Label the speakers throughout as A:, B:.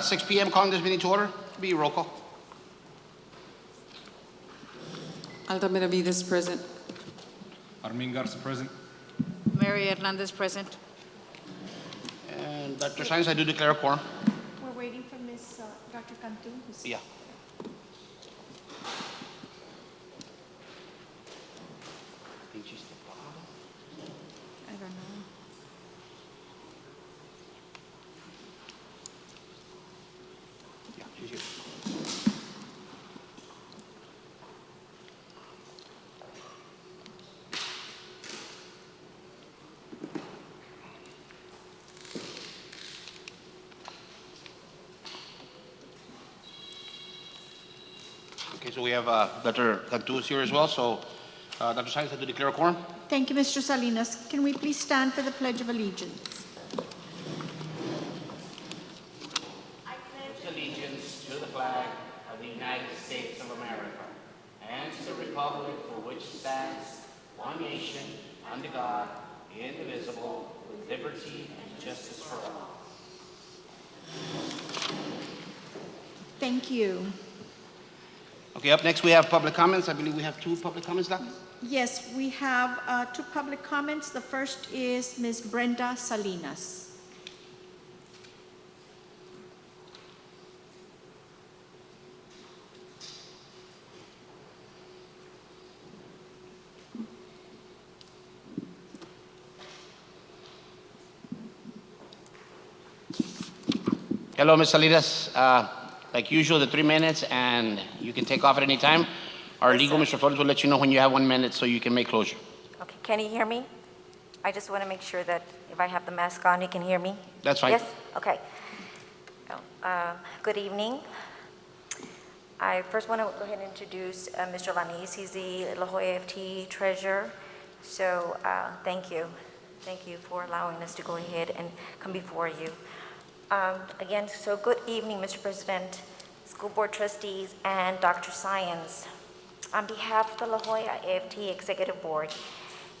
A: 6 p.m. calling this meeting to order. Be roll call.
B: Alda Benavides present.
C: Armin Garza present.
D: Mary Hernandez present.
A: And Dr. Science, I do declare a quorum.
E: We're waiting for Miss Dr. Cantu.
A: Yeah.
D: I don't know.
A: Yeah, she's here. Okay, so we have Dr. Cantu is here as well. So, Dr. Science, I do declare a quorum.
E: Thank you, Mr. Salinas. Can we please stand for the Pledge of Allegiance?
A: Allegiance to the flag of the United States of America and to the republic for which stands one nation under God, indivisible, with liberty and justice for all.
E: Thank you.
A: Okay, up next we have public comments. I believe we have 2 public comments, Doc.
E: Yes, we have 2 public comments. The first is Ms. Brenda Salinas.
A: Hello, Ms. Salinas. Like usual, the 3 minutes, and you can take off at any time. Our
F: Yes,
A: legal,
F: sir.
A: Mr. Flores, will let you know when you have 1 minute so you can make closure.
F: Okay, can you hear me? I just want to make sure that if I have the mask on, you can hear me?
A: That's fine.
F: Yes? Okay. Good evening. I first want to go ahead and introduce Mr. Lanis. He's the La Jolla AFT treasurer. So thank you. Thank you for allowing us to go ahead and come before you. Again, so good evening, Mr. President, school board trustees, and Dr. Science. On behalf of the La Jolla AFT Executive Board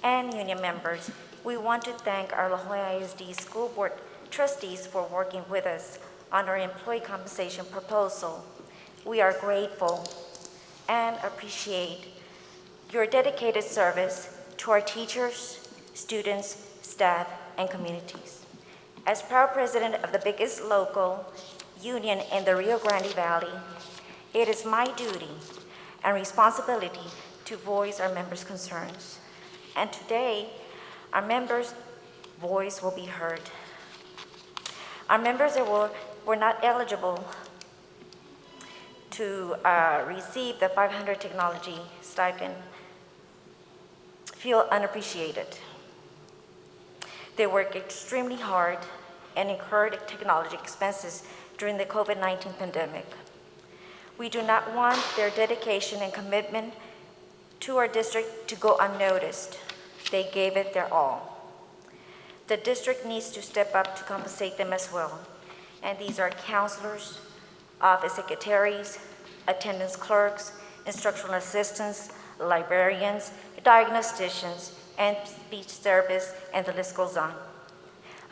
F: and union members, we want to thank our La Jolla ISD School Board trustees for working with us on our employee compensation proposal. We are grateful and appreciate your dedicated service to our teachers, students, staff, and communities. As proud president of the biggest local union in the Rio Grande Valley, it is my duty and responsibility to voice our members' concerns. And today, our members' voice will be heard. Our members that were not eligible to receive the 500 technology stipend feel unappreciated. They work extremely hard and incurred technology expenses during the COVID-19 pandemic. We do not want their dedication and commitment to our district to go unnoticed. They gave it their all. The district needs to step up to compensate them as well. And these are counselors, office secretaries, attendance clerks, instructional assistants, librarians, diagnosticians, and speech therapists, and the list goes on.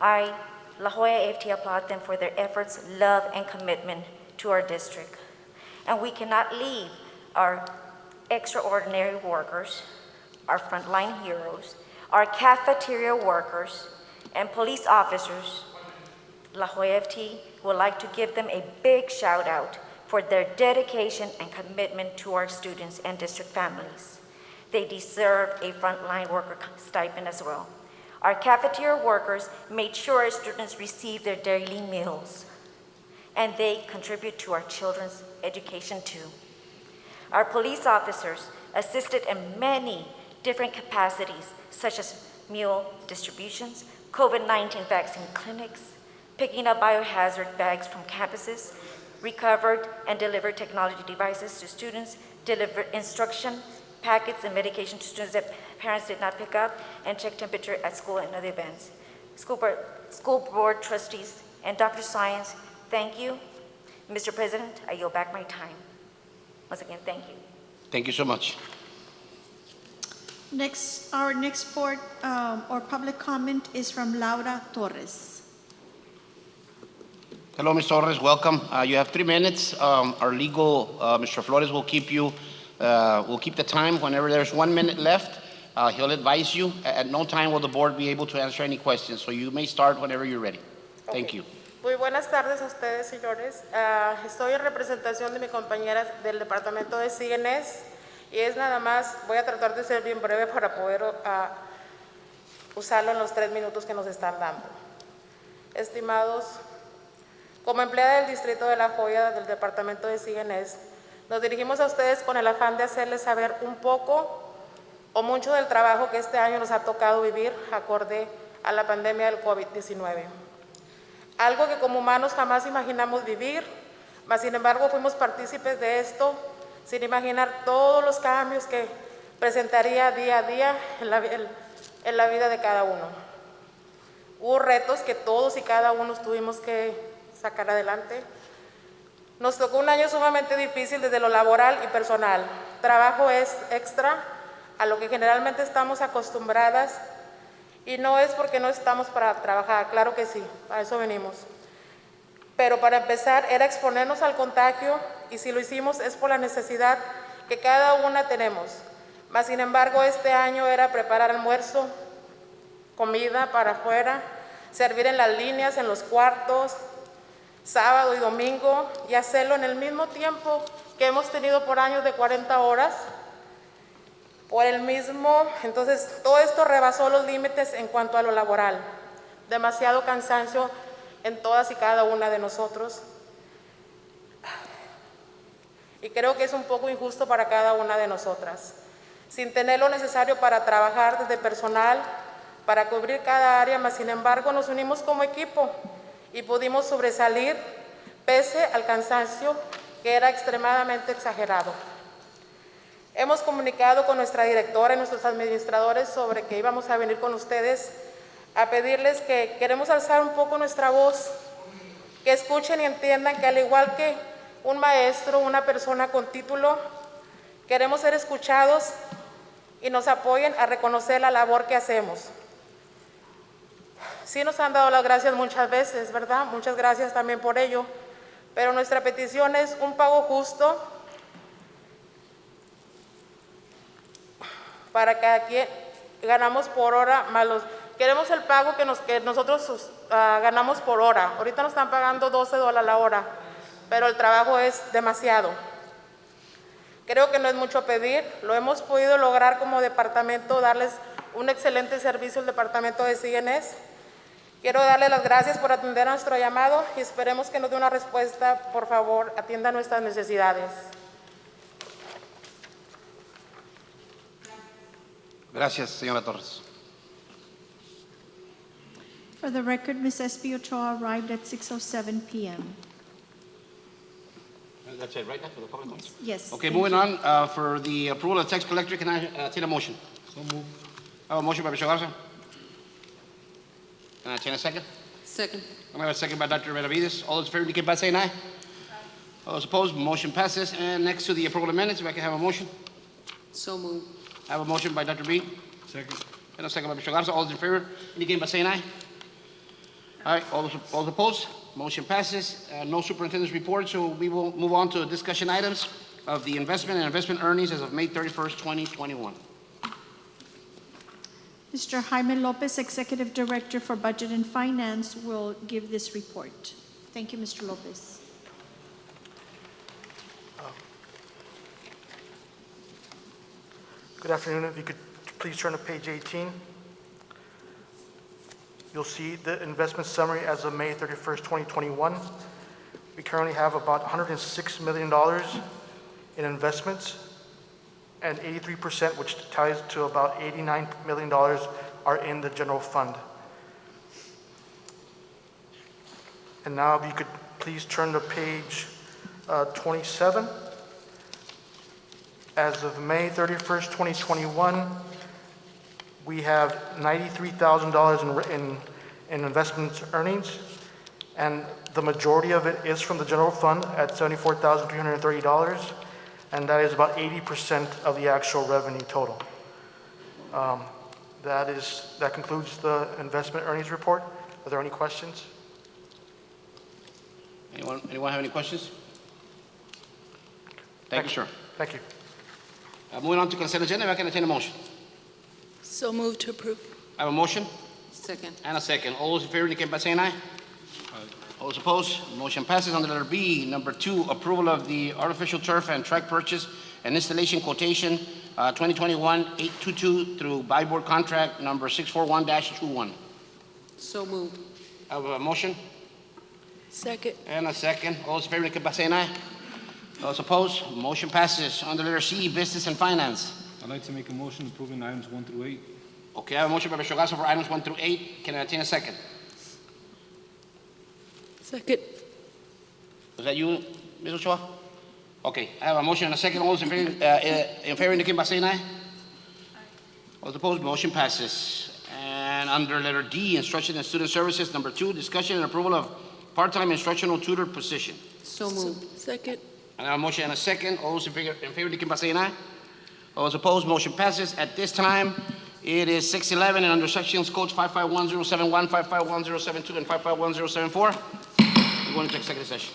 F: I, La Jolla AFT, applaud them for their efforts, love, and commitment to our district. And we cannot leave our extraordinary workers, our frontline heroes, our cafeteria workers, and police officers. La Jolla AFT would like to give them a big shout out for their dedication and commitment to our students and district families. They deserve a frontline worker stipend as well. Our cafeteria workers made sure our students receive their daily meals, and they contribute to our children's education too. Our police officers assisted in many different capacities, such as meal distributions, COVID-19 vaccine clinics, picking up biohazard bags from campuses, recovered and delivered technology devices to students, delivered instruction packets and medication to students that parents did not pick up, and check temperature at school and other events. School board trustees and Dr. Science, thank you. Mr. President, I yield back my time. Once again, thank you.
A: Thank you so much.
E: Our next board or public comment is from Laura Torres.
A: Hello, Ms. Torres, welcome. You have 3 minutes. Our legal, Mr. Flores will keep the time. Whenever there's 1 minute left, he'll advise you. At no time will the board be able to answer any questions, so you may start whenever you're ready. Thank you.
G: Muy buenas tardes a ustedes, señores. Estoy en representación de mi compañera del departamento de CNS y es nada más, voy a tratar de ser bien breve para poder usarlo en los 3 minutos que nos están dando. Estimados, como empleada del Distrito de La Joya del departamento de CNS, nos dirigimos a ustedes con el afán de hacerles saber un poco o mucho del trabajo que este año nos ha tocado vivir acorde a la pandemia del COVID-19. Algo que como humanos jamás imaginamos vivir, mas sin embargo fuimos partícipes de esto sin imaginar todos los cambios que presentaría día a día en la vida de cada uno. Hubo retos que todos y cada uno tuvimos que sacar adelante. Nos tocó un año sumamente difícil desde lo laboral y personal. Trabajo es extra a lo que generalmente estamos acostumbradas. Y no es porque no estamos para trabajar, claro que sí, a eso venimos. Pero para empezar era exponernos al contagio y si lo hicimos es por la necesidad que cada una tenemos. Mas sin embargo este año era preparar almuerzo, comida para afuera, servir en las líneas, en los cuartos, sábado y domingo y hacerlo en el mismo tiempo que hemos tenido por años de 40 horas. Entonces todo esto rebasó los límites en cuanto a lo laboral. Demasiado cansancio en todas y cada una de nosotros. Y creo que es un poco injusto para cada una de nosotras. Sin tener lo necesario para trabajar desde personal, para cubrir cada área, mas sin embargo nos unimos como equipo y pudimos sobresalir pese al cansancio que era extremadamente exagerado. Hemos comunicado con nuestra directora y nuestros administradores sobre que íbamos a venir con ustedes a pedirles que queremos alzar un poco nuestra voz, que escuchen y entiendan que al igual que un maestro, una persona con título, queremos ser escuchados y nos apoyen a reconocer la labor que hacemos. Sí nos han dado las gracias muchas veces, ¿verdad? Muchas gracias también por ello, pero nuestra petición es un pago justo para cada quien. Ganamos por hora, queremos el pago que nosotros ganamos por hora. Ahorita nos están pagando $12 la hora, pero el trabajo es demasiado. Creo que no es mucho pedir, lo hemos podido lograr como departamento, darles un excelente servicio al departamento de CNS. Quiero darle las gracias por atender a nuestro llamado y esperemos que nos dé una respuesta. Por favor, atienda nuestras necesidades.
A: Gracias, señora Torres.
E: For the record, Ms. Espy Ochoa arrived at 6:07 p.m.
A: That's it, right? For the public comments?
E: Yes.
A: Okay,
E: thank
A: moving
E: you.
A: on, for the approval of tax collector, can I take a motion?
C: So moved.
A: I have a motion by Mr. Garza. Can I take a second?
B: Second.
A: I'm going to have a second by Dr. Benavides. All those in favor indicate by saying aye. All those opposed, motion passes. And next to the approval of minutes, if I can have a motion.
B: So moved.
A: I have a motion by Dr. Bean
C: Second.
A: and a second by Mr. Garza. All those in favor indicate by saying aye. All right, all those opposed, motion passes. No superintendent's report, so we will move on to discussion items of the investment and investment earnings as of May 31st, 2021.
E: Mr. Jaime Lopez, Executive Director for Budget and Finance, will give this report. Thank you, Mr. Lopez.
H: Good afternoon. If you could please turn to page 18. You'll see the investment summary as of May 31st, 2021. We currently have about $106 million in investments, and 83%, which ties to about $89 million, are in the general fund. And now if you could please turn to page 27. As of May 31st, 2021, we have $93,000 in investment earnings, and the majority of it is from the general fund at $74,330, and that is about 80% of the actual revenue total. That concludes the investment earnings report. Are there any questions?
A: Anyone have any questions? Thank you, sir.
H: Thank you.
A: Moving on to consent agenda, if I can entertain a motion.
B: So move to approve.
A: I have a motion
B: Second.
A: and a second. All those in favor indicate by saying aye. All those opposed, motion passes. Under letter B, number 2, approval of the artificial turf and track purchase and installation quotation 2021-822 through buy board contract number 641-21.
B: So move.
A: I have a motion
B: Second.
A: and a second. All those in favor indicate by saying aye. Those opposed, motion passes. Under letter C, business and finance.
C: I'd like to make a motion approving items 1 through 8.
A: Okay, I have a motion by Mr. Garza for items 1 through 8. Can I entertain a second?
B: Second.
A: Was that you, Ms. Ochoa? Okay, I have a motion and a second. All those in favor indicate by saying aye. All those opposed, motion passes. And under letter D, instruction and student services, number 2, discussion and approval of part-time instructional tutor position.
B: So move. Second.
A: And I have a motion and a second. All those in favor indicate by saying aye. All those opposed, motion passes. At this time, it is 6:11, and under sections codes 551071, 551072, and 551074, we're going into executive session.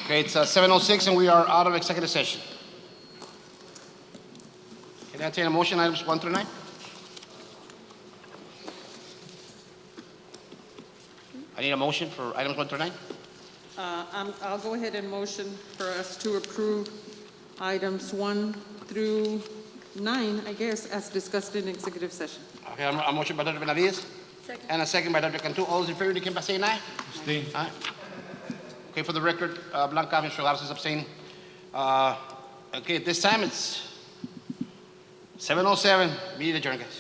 A: Okay, it's 7:06, and we are out of executive session. Can I entertain a motion, items 1 through 9? I need a motion for items 1 through 9.
I: I'll go ahead and motion for us to approve items 1 through 9, I guess, as discussed in executive session.
A: Okay, a motion by Dr. Benavides. Second. And a second by Dr. Cantu. All those in favor indicate by saying aye.
C: Abstain.
A: Aye. Okay, for the record, Blanca, Mr. Garza is abstaining. Okay, at this time it's 7:07. Meeting adjourned, guys.